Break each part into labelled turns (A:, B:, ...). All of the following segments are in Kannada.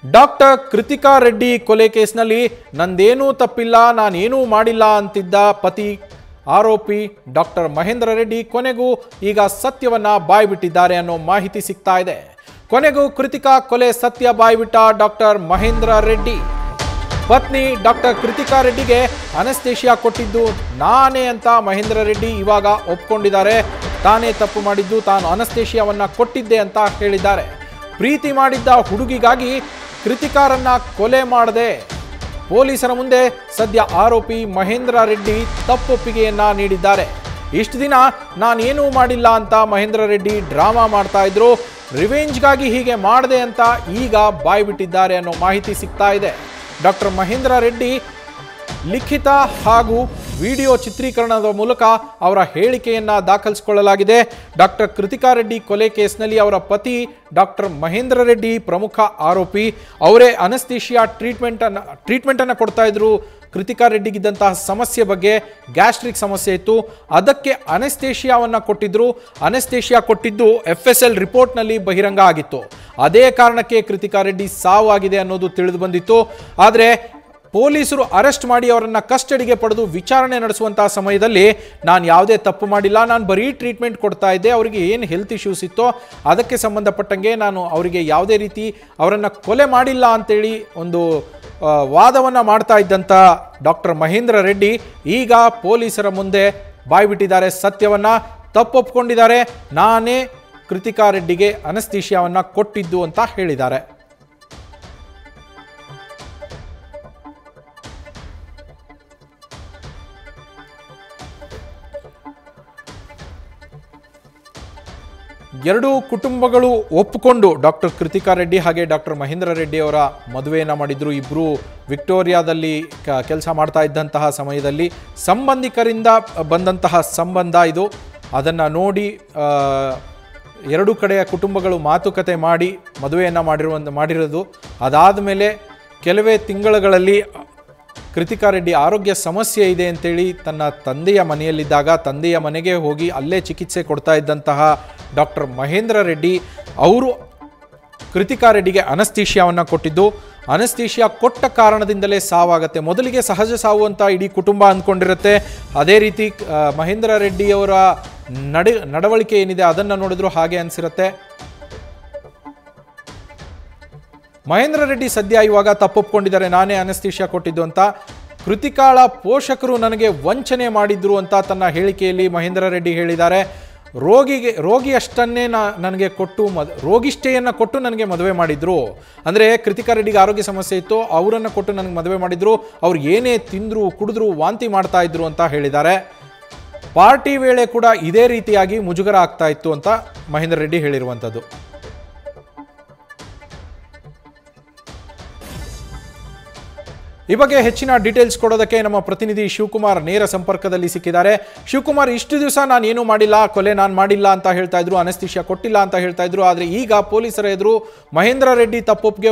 A: ಡಾಕ್ಟರ್ ಕೃತಿಕಾ ರೆಡ್ಡಿ ಕೊಲೆ ಕೇಸ್ನಲ್ಲಿ ನಂದೇನೂ ತಪ್ಪಿಲ್ಲ, ನಾನೇನೂ ಮಾಡಿಲ್ಲ ಅಂತಿದ್ದ ಪತಿ ಆರೋಪಿ ಡಾಕ್ಟರ್ ಮಹೇಂದ್ರ ರೆಡ್ಡಿ ಕೊನೆಗೂ ಈಗ ಸತ್ಯವನ್ನ ಬಾಯ್ಬಿಟ್ಟಿದ್ದಾರೆ ಅನ್ನೋ ಮಾಹಿತಿ ಸಿಗ್ತಾ ಇದೆ. ಕೊನೆಗೂ ಕೃತಿಕಾ ಕೊಲೆ ಸತ್ಯ ಬಾಯ್ಬಿಟ್ಟ ಡಾಕ್ಟರ್ ಮಹೇಂದ್ರ ರೆಡ್ಡಿ. ಪತ್ನಿ ಡಾಕ್ಟರ್ ಕೃತಿಕಾ ರೆಡ್ಡಿಗೆ ಅನಸ್ತೇಶಿಯಾ ಕೊಟ್ಟಿದ್ದು ನಾನೇ ಅಂತ ಮಹೇಂದ್ರ ರೆಡ್ಡಿ ಇವಾಗ ಒಪ್ಕೊಂಡಿದ್ದಾರೆ. ತಾನೇ ತಪ್ಪು ಮಾಡಿದ್ದು, ತಾನು ಅನಸ್ತೇಶಿಯಾವನ್ನ ಕೊಟ್ಟಿದ್ದೆ ಅಂತ ಹೇಳಿದ್ದಾರೆ. ಪ್ರೀತಿ ಮಾಡಿದ್ದ ಹುಡುಗಿಗಾಗಿ ಕೃತಿಕಾರನ್ನ ಕೊಲೆ ಮಾಡದೆ ಪೊಲೀಸರ ಮುಂದೆ ಸದ್ಯ ಆರೋಪಿ ಮಹೇಂದ್ರ ರೆಡ್ಡಿ ತಪ್ಪೊಪ್ಪಿಗೆಯನ್ನ ನೀಡಿದ್ದಾರೆ. ಇಷ್ಟು ದಿನ ನಾನೇನೂ ಮಾಡಿಲ್ಲ ಅಂತ ಮಹೇಂದ್ರ ರೆಡ್ಡಿ ಡ್ರಾಮಾ ಮಾಡ್ತಾ ಇದ್ರು. ರಿವೆಂಜ್ಗಾಗಿ ಹೀಗೆ ಮಾಡಿದೆ ಅಂತ ಈಗ ಬಾಯ್ಬಿಟ್ಟಿದ್ದಾರೆ ಅನ್ನೋ ಮಾಹಿತಿ ಸಿಗ್ತಾ ಇದೆ. ಡಾಕ್ಟರ್ ಮಹೇಂದ್ರ ರೆಡ್ಡಿ ಲಿಖಿತ ಹಾಗೂ ವಿಡಿಯೋ ಚಿತ್ರೀಕರಣದ ಮೂಲಕ ಅವರ ಹೇಳಿಕೆಯನ್ನ ದಾಖಲಿಸಿಕೊಳ್ಳಲಾಗಿದೆ. ಡಾಕ್ಟರ್ ಕೃತಿಕಾ ರೆಡ್ಡಿ ಕೊಲೆ ಕೇಸ್ನಲ್ಲಿ ಅವರ ಪತಿ ಡಾಕ್ಟರ್ ಮಹೇಂದ್ರ ರೆಡ್ಡಿ ಪ್ರಮುಖ ಆರೋಪಿ. ಅವರೇ ಅನಸ್ತೇಶಿಯಾ ಟ್ರೀಟ್ಮೆಂಟ್ ಅನ್ನು ಕೊಡ್ತಾ ಇದ್ರು. ಕೃತಿಕಾ ರೆಡ್ಡಿಗಿದ್ದಂತಹ ಸಮಸ್ಯೆ ಬಗ್ಗೆ, ಗ್ಯಾಸ್ಟ್ರಿಕ್ ಸಮಸ್ಯೆ ಇತ್ತು, ಅದಕ್ಕೆ ಅನಸ್ತೇಶಿಯಾವನ್ನ ಕೊಟ್ಟಿದ್ರು. ಅನಸ್ತೇಶಿಯಾ ಕೊಟ್ಟಿದ್ದು FSL ರಿಪೋರ್ಟ್ನಲ್ಲಿ ಬಹಿರಂಗ ಆಗಿತ್ತು. ಅದೇ ಕಾರಣಕ್ಕೆ ಕೃತಿಕಾ ರೆಡ್ಡಿ ಸಾವಾಗಿದೆ ಅನ್ನೋದು ತಿಳಿದು ಬಂದಿತ್ತು. ಆದರೆ ಪೊಲೀಸರು ಅರೆಸ್ಟ್ ಮಾಡಿ ಅವರನ್ನ ಕಸ್ಟಡಿಗೆ ಪಡೆದು ವಿಚಾರಣೆ ನಡೆಸುವಂತಹ ಸಮಯದಲ್ಲಿ ನಾನು ಯಾವುದೇ ತಪ್ಪು ಮಾಡಿಲ್ಲ, ನಾನು ಬರೀ ಟ್ರೀಟ್ಮೆಂಟ್ ಕೊಡ್ತಾ ಇದ್ದೆ, ಅವರಿಗೆ ಏನು ಹೆಲ್ತ್ ಇಶ್ಯೂಸ್ ಇತ್ತೋ ಅದಕ್ಕೆ ಸಂಬಂಧಪಟ್ಟಂಗೆ ನಾನು ಅವರಿಗೆ ಯಾವುದೇ ರೀತಿ ಅವರನ್ನು ಕೊಲೆ ಮಾಡಿಲ್ಲ ಅಂತೇಳಿ ಒಂದು ವಾದವನ್ನು ಮಾಡ್ತಾ ಇದ್ದಂಥ ಡಾಕ್ಟರ್ ಮಹೇಂದ್ರ ರೆಡ್ಡಿ ಈಗ ಪೊಲೀಸರ ಮುಂದೆ ಬಾಯ್ಬಿಟ್ಟಿದ್ದಾರೆ. ಸತ್ಯವನ್ನ ತಪ್ಪೊಪ್ಕೊಂಡಿದ್ದಾರೆ. ನಾನೇ ಕೃತಿಕಾ ರೆಡ್ಡಿಗೆ ಅನಸ್ತೇಶಿಯಾವನ್ನ ಕೊಟ್ಟಿದ್ದು ಅಂತ ಹೇಳಿದ್ದಾರೆ. ಎರಡೂ ಕುಟುಂಬಗಳು ಒಪ್ಪಿಕೊಂಡು ಡಾಕ್ಟರ್ ಕೃತಿಕಾ ರೆಡ್ಡಿ ಹಾಗೆ ಡಾಕ್ಟರ್ ಮಹೇಂದ್ರ ರೆಡ್ಡಿ ಅವರ ಮದುವೆಯನ್ನು ಮಾಡಿದ್ರು. ಇಬ್ಬರು ವಿಕ್ಟೋರಿಯಾದಲ್ಲಿ ಕೆಲಸ ಮಾಡ್ತಾ ಇದ್ದಂತಹ ಸಮಯದಲ್ಲಿ ಸಂಬಂಧಿಕರಿಂದ ಬಂದಂತಹ ಸಂಬಂಧ ಇದು. ಅದನ್ನು ನೋಡಿ ಎರಡೂ ಕಡೆಯ ಕುಟುಂಬಗಳು ಮಾತುಕತೆ ಮಾಡಿ ಮದುವೆಯನ್ನು ಮಾಡಿರೋದು. ಅದಾದ ಮೇಲೆ ಕೆಲವೇ ತಿಂಗಳುಗಳಲ್ಲಿ ಕೃತಿಕಾ ರೆಡ್ಡಿ ಆರೋಗ್ಯ ಸಮಸ್ಯೆ ಇದೆ ಅಂತೇಳಿ ತನ್ನ ತಂದೆಯ ಮನೆಯಲ್ಲಿದ್ದಾಗ ತಂದೆಯ ಮನೆಗೆ ಹೋಗಿ ಅಲ್ಲೇ ಚಿಕಿತ್ಸೆ ಕೊಡ್ತಾ ಇದ್ದಂತಹ ಡಾಕ್ಟರ್ ಮಹೇಂದ್ರ ರೆಡ್ಡಿ ಅವರು ಕೃತಿಕಾ ರೆಡ್ಡಿಗೆ ಅನಸ್ತೇಶಿಯಾವನ್ನು ಕೊಟ್ಟಿದ್ದು. ಅನಸ್ತೇಶಿಯಾ ಕೊಟ್ಟ ಕಾರಣದಿಂದಲೇ ಸಾವಾಗತ್ತೆ. ಮೊದಲಿಗೆ ಸಹಜ ಸಾವು ಅಂತ ಇಡೀ ಕುಟುಂಬ ಅಂದ್ಕೊಂಡಿರುತ್ತೆ. ಅದೇ ರೀತಿ ಮಹೇಂದ್ರ ರೆಡ್ಡಿಯವರ ನಡವಳಿಕೆ ಏನಿದೆ ಅದನ್ನು ನೋಡಿದ್ರು ಹಾಗೆ ಅನಿಸಿರುತ್ತೆ. ಮಹೇಂದ್ರ ರೆಡ್ಡಿ ಸದ್ಯ ಇವಾಗ ತಪ್ಪೊಪ್ಕೊಂಡಿದ್ದಾರೆ, ನಾನೇ ಅನಸ್ತೇಶಿಯಾ ಕೊಟ್ಟಿದ್ದು ಅಂತ. ಕೃತಿಕಾಳ ಪೋಷಕರು ನನಗೆ ವಂಚನೆ ಮಾಡಿದ್ರು ಅಂತ ತನ್ನ ಹೇಳಿಕೆಯಲ್ಲಿ ಮಹೇಂದ್ರ ರೆಡ್ಡಿ ಹೇಳಿದ್ದಾರೆ. ರೋಗಿಯಷ್ಟನ್ನೇ ನನಗೆ ಕೊಟ್ಟು ರೋಗಿಷ್ಠೆಯನ್ನು ಕೊಟ್ಟು ನನಗೆ ಮದುವೆ ಮಾಡಿದ್ರು. ಅಂದರೆ ಕೃತಿಕಾ ರೆಡ್ಡಿಗೆ ಆರೋಗ್ಯ ಸಮಸ್ಯೆ ಇತ್ತು, ಅವರನ್ನು ಕೊಟ್ಟು ನನಗೆ ಮದುವೆ ಮಾಡಿದ್ರು. ಅವ್ರು ಏನೇ ತಿಂದ್ರು ಕುಡಿದ್ರು ವಾಂತಿ ಮಾಡ್ತಾ ಇದ್ರು ಅಂತ ಹೇಳಿದ್ದಾರೆ. ಪಾರ್ಟಿ ವೇಳೆ ಕೂಡ ಇದೇ ರೀತಿಯಾಗಿ ಮುಜುಗರ ಆಗ್ತಾ ಇತ್ತು ಅಂತ ಮಹೇಂದ್ರ ರೆಡ್ಡಿ ಹೇಳಿರುವಂಥದ್ದು. ಈ ಬಗ್ಗೆ ಹೆಚ್ಚಿನ ಡೀಟೇಲ್ಸ್ ಕೊಡೋದಕ್ಕೆ ನಮ್ಮ ಪ್ರತಿನಿಧಿ ಶಿವಕುಮಾರ್ ನೇರ ಸಂಪರ್ಕದಲ್ಲಿ ಸಿಕ್ಕಿದ್ದಾರೆ. ಶಿವಕುಮಾರ್, ಇಷ್ಟು ದಿವಸ ನಾನೇನು ಮಾಡಿಲ್ಲ, ಕೊಲೆ ನಾನು ಮಾಡಿಲ್ಲ ಅಂತ ಹೇಳ್ತಾ ಇದ್ರು, ಅನಸ್ತೇಶಿಯಾ ಕೊಟ್ಟಿಲ್ಲ ಅಂತ ಹೇಳ್ತಾ ಇದ್ರು. ಆದರೆ ಈಗ ಪೊಲೀಸರ ಎದುರು ಮಹೇಂದ್ರ ರೆಡ್ಡಿ ತಪ್ಪೊಪ್ಪಿಗೆ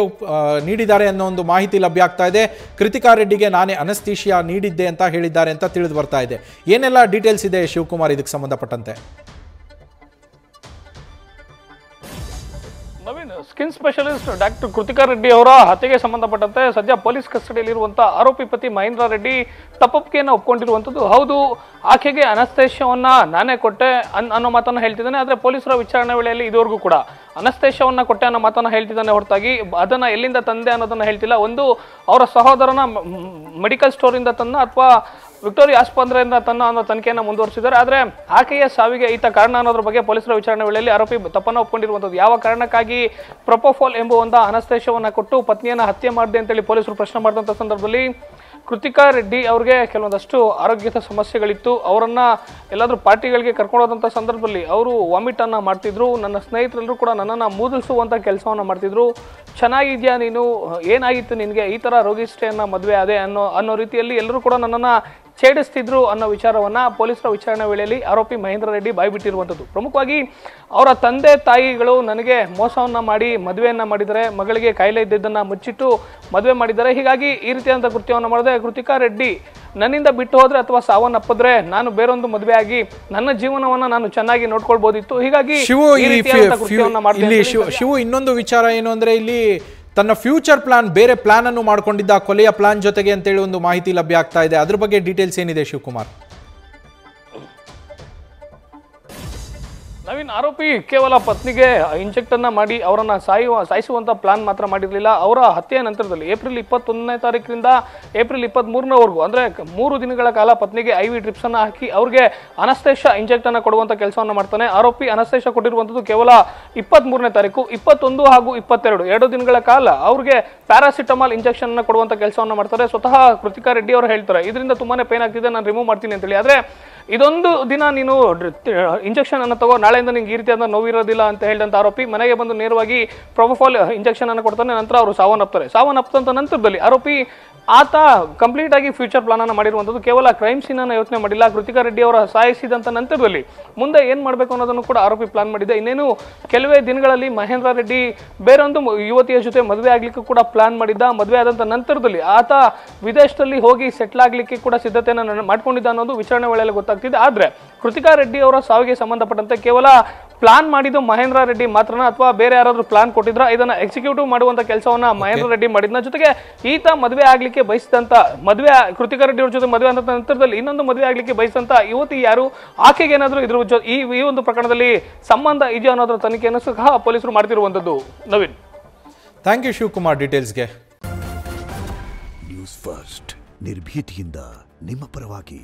A: ನೀಡಿದ್ದಾರೆ ಅನ್ನೋ ಒಂದು ಮಾಹಿತಿ ಲಭ್ಯ ಆಗ್ತಾ ಇದೆ. ಕೃತಿಕಾ ರೆಡ್ಡಿಗೆ ನಾನೇ ಅನಸ್ತೇಶಿಯಾ ನೀಡಿದ್ದೆ ಅಂತ ಹೇಳಿದ್ದಾರೆ ಅಂತ ತಿಳಿದು ಬರ್ತಾ ಇದೆ. ಏನೆಲ್ಲ ಡೀಟೇಲ್ಸ್ ಇದೆ ಶಿವಕುಮಾರ್ ಇದಕ್ಕೆ ಸಂಬಂಧಪಟ್ಟಂತೆ?
B: Naveen, skin specialist doctor Kritika Reddy ಅವರ ಹತ್ಯೆಗೆ ಸಂಬಂಧಪಟ್ಟಂತೆ ಸದ್ಯ ಪೊಲೀಸ್ ಕಸ್ಟಡಿಯಲ್ಲಿರುವಂತಹ ಆರೋಪಿ ಪತಿ ಮಹೇಂದ್ರ ರೆಡ್ಡಿ ತಪ್ಪೊಪ್ಪಿಗೆಯನ್ನು ಒಪ್ಕೊಂಡಿರುವಂಥದ್ದು. ಹೌದು, ಆಕೆಗೆ ಅನಸ್ತೇಶಿಯಾವನ್ನ ನಾನೇ ಕೊಟ್ಟೆ ಅನ್ನೋ ಮಾತನ್ನು ಹೇಳ್ತಿದ್ದಾನೆ. ಆದರೆ ಪೊಲೀಸರ ವಿಚಾರಣೆ ವೇಳೆಯಲ್ಲಿ ಇದುವರೆಗೂ ಕೂಡ ಅನಸ್ತೇಶಿಯಾವನ್ನ ಕೊಟ್ಟೆ ಅನ್ನೋ ಮಾತನ್ನು ಹೇಳ್ತಿದ್ದಾನೆ ಹೊರತಾಗಿ ಅದನ್ನ ಎಲ್ಲಿಂದ ತಂದೆ ಅನ್ನೋದನ್ನ ಹೇಳ್ತಿಲ್ಲ. ಒಂದು ಅವರ ಸಹೋದರನ ಮೆಡಿಕಲ್ ಸ್ಟೋರಿಂದ ತಂದ ಅಥವಾ ವಿಕ್ಟೋರಿಯಾ ಆಸ್ಪತ್ರೆಯಿಂದ ತನ್ನ ಅನ್ನೋ ತನಿಖೆಯನ್ನು ಮುಂದುವರಿಸಿದ್ದಾರೆ. ಆದರೆ ಆಕೆಯ ಸಾವಿಗೆ ಈತ ಕಾರಣ ಅನ್ನೋದ್ರ ಬಗ್ಗೆ ಪೊಲೀಸರ ವಿಚಾರಣೆ ವೇಳೆಯಲ್ಲಿ ಆರೋಪಿ ತಪ್ಪನ್ನು ಒಪ್ಕೊಂಡಿರುವಂಥದ್ದು. ಯಾವ ಕಾರಣಕ್ಕಾಗಿ ಪ್ರೊಪೋಫಾಲ್ ಎಂಬ ಒಂದು ಅನಸ್ತೇಶಿಯಾವನ್ನ ಕೊಟ್ಟು ಪತ್ನಿಯನ್ನು ಹತ್ಯೆ ಮಾಡಿದೆ ಅಂತೇಳಿ ಪೊಲೀಸರು ಪ್ರಶ್ನೆ ಮಾಡಿದಂಥ ಸಂದರ್ಭದಲ್ಲಿ ಕೃತಿಕಾ ರೆಡ್ಡಿ ಅವ್ರಿಗೆ ಕೆಲವೊಂದಷ್ಟು ಆರೋಗ್ಯದ ಸಮಸ್ಯೆಗಳಿತ್ತು. ಅವರನ್ನ ಎಲ್ಲಾದರೂ ಪಾರ್ಟಿಗಳಿಗೆ ಕರ್ಕೊಂಡೋದಂಥ ಸಂದರ್ಭದಲ್ಲಿ ಅವರು ವಾಮಿಟ್ ಅನ್ನ ಮಾಡ್ತಿದ್ರು. ನನ್ನ ಸ್ನೇಹಿತರೆಲ್ಲರೂ ಕೂಡ ನನ್ನನ್ನು ಮೂದಲಿಸುವಂಥ ಕೆಲಸವನ್ನು ಮಾಡ್ತಿದ್ರು. ಚೆನ್ನಾಗಿದ್ಯಾ ನೀನು, ಏನಾಗಿತ್ತು ನಿನಗೆ, ಈ ಥರ ರೋಗಿಷ್ಠೆಯನ್ನು ಮದುವೆ ಅದೇ ಅನ್ನೋ ರೀತಿಯಲ್ಲಿ ಎಲ್ಲರೂ ಕೂಡ ನನ್ನನ್ನು ಛೇಡಿಸ್ತಿದ್ರು ಅನ್ನೋ ವಿಚಾರವನ್ನ ಪೊಲೀಸರ ವಿಚಾರಣೆ ವೇಳೆಯಲ್ಲಿ ಆರೋಪಿ ಮಹೇಂದ್ರ ರೆಡ್ಡಿ ಬಾಯ್ಬಿಟ್ಟಿರುವಂಥದ್ದು. ಪ್ರಮುಖವಾಗಿ ಅವರ ತಂದೆ ತಾಯಿಗಳು ನನಗೆ ಮೋಸವನ್ನ ಮಾಡಿ ಮದುವೆಯನ್ನ ಮಾಡಿದರೆ, ಮಗಳಿಗೆ ಕಾಯಿಲೆ ಇದ್ದಿದ್ದನ್ನ ಮುಚ್ಚಿಟ್ಟು ಮದುವೆ ಮಾಡಿದ್ದಾರೆ. ಹೀಗಾಗಿ ಈ ರೀತಿಯಾದಂಥ ಕೃತ್ಯವನ್ನು ಮಾಡಿದೆ. ಕೃತಿಕಾ ರೆಡ್ಡಿ ನನ್ನಿಂದ ಬಿಟ್ಟು ಹೋದ್ರೆ ಅಥವಾ ಸಾವನ್ನಪ್ಪಿದ್ರೆ ನಾನು ಬೇರೊಂದು ಮದುವೆ ಆಗಿ ನನ್ನ ಜೀವನವನ್ನ ನಾನು ಚೆನ್ನಾಗಿ ನೋಡ್ಕೊಳ್ಬಹುದಿತ್ತು. ಹೀಗಾಗಿ
A: ಶಿವು ಇನ್ನೊಂದು ವಿಚಾರ ಏನು ಅಂದ್ರೆ ಇಲ್ಲಿ ತನ್ನ ಫ್ಯೂಚರ್ ಪ್ಲಾನ್ ಬೇರೆ ಪ್ಲಾನ್ ಅನ್ನು ಮಾಡಿಕೊಂಡಿದ್ದ ಕೊಲೆಯ ಪ್ಲಾನ್ ಜೊತೆಗೆ ಅಂತೇಳಿ ಒಂದು ಮಾಹಿತಿ ಲಭ್ಯ ಆಗ್ತಾ ಇದೆ. ಅದ್ರ ಬಗ್ಗೆ ಡೀಟೇಲ್ಸ್ ಏನಿದೆ ಶಿವಕುಮಾರ್?
B: ನವೀನ್, ಆರೋಪಿ ಕೇವಲ ಪತ್ನಿಗೆ ಇಂಜೆಕ್ಟ್ ಅನ್ನ ಮಾಡಿ ಅವರನ್ನ ಸಾಯಿಸುವಂತ ಪ್ಲಾನ್ ಮಾತ್ರ ಮಾಡಿರಲಿಲ್ಲ. ಅವರ ಹತ್ಯೆಯ ನಂತರದಲ್ಲಿ ಏಪ್ರಿಲ್ 21ನೇ ತಾರೀಕಿನಿಂದ ಏಪ್ರಿಲ್ 23ರವರೆಗೂ ಅಂದ್ರೆ 3 ದಿನಗಳ ಕಾಲ ಪತ್ನಿಗೆ IV ಡ್ರಿಪ್ಸ್ ಅನ್ನ ಹಾಕಿ ಅವ್ರಿಗೆ ಅನಸ್ತೇಷಿಯಾ ಇಂಜೆಕ್ಟ್ ಅನ್ನ ಕೊಡುವಂತ ಕೆಲಸವನ್ನ ಮಾಡ್ತಾನೆ. ಆರೋಪಿ ಅನಸ್ತೇಷಿಯಾ ಕೊಟ್ಟಿರುವಂತದ್ದು ಕೇವಲ 23ನೇ ತಾರೀಕು, 21 ಹಾಗೂ 22 2 ದಿನಗಳ ಕಾಲ ಅವ್ರಿಗೆ ಪ್ಯಾರಾಸಿಟಮಾಲ್ ಇಂಜೆಕ್ಷನ್ ಅನ್ನ ಕೊಡುವಂತ ಕೆಲಸವನ್ನ ಮಾಡ್ತಾರೆ. ಸ್ವತಃ ಕೃತಿಕಾ ರೆಡ್ಡಿ ಅವರು ಹೇಳ್ತಾರೆ, ಇದರಿಂದ ತುಂಬಾನೇ ಪೇನ್ ಆಗ್ತಿದೆ, ನಾನು ರಿಮೂವ್ ಮಾಡ್ತೀನಿ ಅಂತ ಹೇಳಿ. ಆದ್ರೆ ಇದೊಂದು ದಿನ ನೀನು ಇಂಜೆಕ್ಷನ್ ಅನ್ನು ತಗೋ, ನಾಳೆಯಿಂದ ನಿಂಗೆ ಈ ರೀತಿಯಾದ ನೋವಿರೋದಿಲ್ಲ ಅಂತ ಹೇಳಿದಂತ ಆರೋಪಿ ಮನೆಗೆ ಬಂದು ನೇರವಾಗಿ ಪ್ರೊಪೋಫಾಲ್ ಇಂಜೆಕ್ಷನ್ ಅನ್ನು ಕೊಡ್ತಾನೆ. ನಂತರ ಅವರು ಸಾವನ್ನಪ್ಪಂತ ನಂತರದಲ್ಲಿ ಆರೋಪಿ ಆತ ಕಂಪ್ಲೀಟ್ ಆಗಿ ಫ್ಯೂಚರ್ ಪ್ಲಾನ್ ಅನ್ನು ಮಾಡಿರುವಂಥದ್ದು. ಕೇವಲ ಕ್ರೈಮ್ ಸೀನ್ ಅನ್ನು ಯೋಚನೆ ಮಾಡಿಲ್ಲ. ಕೃತಿಕಾ ರೆಡ್ಡಿ ಅವರ ಸಾಯಿಸಿದಂತ ನಂತರದಲ್ಲಿ ಮುಂದೆ ಏನ್ ಮಾಡಬೇಕು ಅನ್ನೋದನ್ನು ಕೂಡ ಆರೋಪಿ ಪ್ಲಾನ್ ಮಾಡಿದೆ. ಇನ್ನೇನು ಕೆಲವೇ ದಿನಗಳಲ್ಲಿ ಮಹೇಂದ್ರ ರೆಡ್ಡಿ ಬೇರೊಂದು ಯುವತಿಯ ಜೊತೆ ಮದುವೆ ಆಗ್ಲಿಕ್ಕೆ ಕೂಡ ಪ್ಲಾನ್ ಮಾಡಿದ್ದ. ಮದುವೆ ಆದಂತ ನಂತರದಲ್ಲಿ ಆತ ವಿದೇಶದಲ್ಲಿ ಹೋಗಿ ಸೆಟ್ಲ್ ಆಗ್ಲಿಕ್ಕೆ ಕೂಡ ಸಿದ್ಧತೆಯನ್ನು ಮಾಡ್ಕೊಂಡಿದ್ದ ಅನ್ನೋದು ವಿಚಾರಣೆ ವೇಳೆಯಲ್ಲಿ ಗೊತ್ತಾಗ್ತಿದೆ. ಆದ್ರೆ ಕೃತಿಕಾ ರೆಡ್ಡಿ ಅವರ ಸಾವಿಗೆ ಸಂಬಂಧಪಟ್ಟಂತೆ ಕೇವಲ ಪ್ಲಾನ್ ಮಾಡಿದ್ದು ಮಹೇಂದ್ರ ರೆಡ್ಡಿ ಮಾತ್ರನ ಅಥವಾ ಬೇರೆ ಯಾರಾದ್ರೂ ಪ್ಲಾನ್ ಕೊಟ್ಟಿದ್ರ, ಇದನ್ನ ಎಕ್ಸಿಕ್ಯೂಟಿವ್ ಮಾಡುವಂತ ಕೆಲಸವನ್ನ ಮಹೇಂದ್ರ ರೆಡ್ಡಿ ಮಾಡಿದ್ನ. ಜೊತೆಗೆ ಈತ ಮದುವೆ ಆಗ್ಲಿಕ್ಕೆ ಬಯಸಿದಂತ ಕೃತಿಕಾ ರೆಡ್ಡಿ ಅವ್ರ ಜೊತೆ ಮದುವೆ ಆದ ನಂತರದಲ್ಲಿ ಇನ್ನೊಂದು ಮದುವೆ ಆಗ್ಲಿಕ್ಕೆ ಬಯಸಿದಂತ ಯುವತಿ ಯಾರು, ಆಕೆಗೆ ಏನಾದ್ರು ಇದ್ರ ಈ ಒಂದು ಪ್ರಕರಣದಲ್ಲಿ ಸಂಬಂಧ ಇದೆಯೋ ಅನ್ನೋದ್ರ ತನಿಖೆಯನ್ನು ಸಹ ಪೊಲೀಸರು ಮಾಡ್ತಿರುವಂತದ್ದು. ನವೀನ್,
A: ಥ್ಯಾಂಕ್ ಯು ಶಿವಕುಮಾರ್ ಡೀಟೇಲ್ಸ್ಗೆ.
C: ನ್ಯೂಸ್ ಫಸ್ಟ್ ನಿರ್ಭೀತಿಯಿಂದ ನಿಮ್ಮ ಪರವಾಗಿ.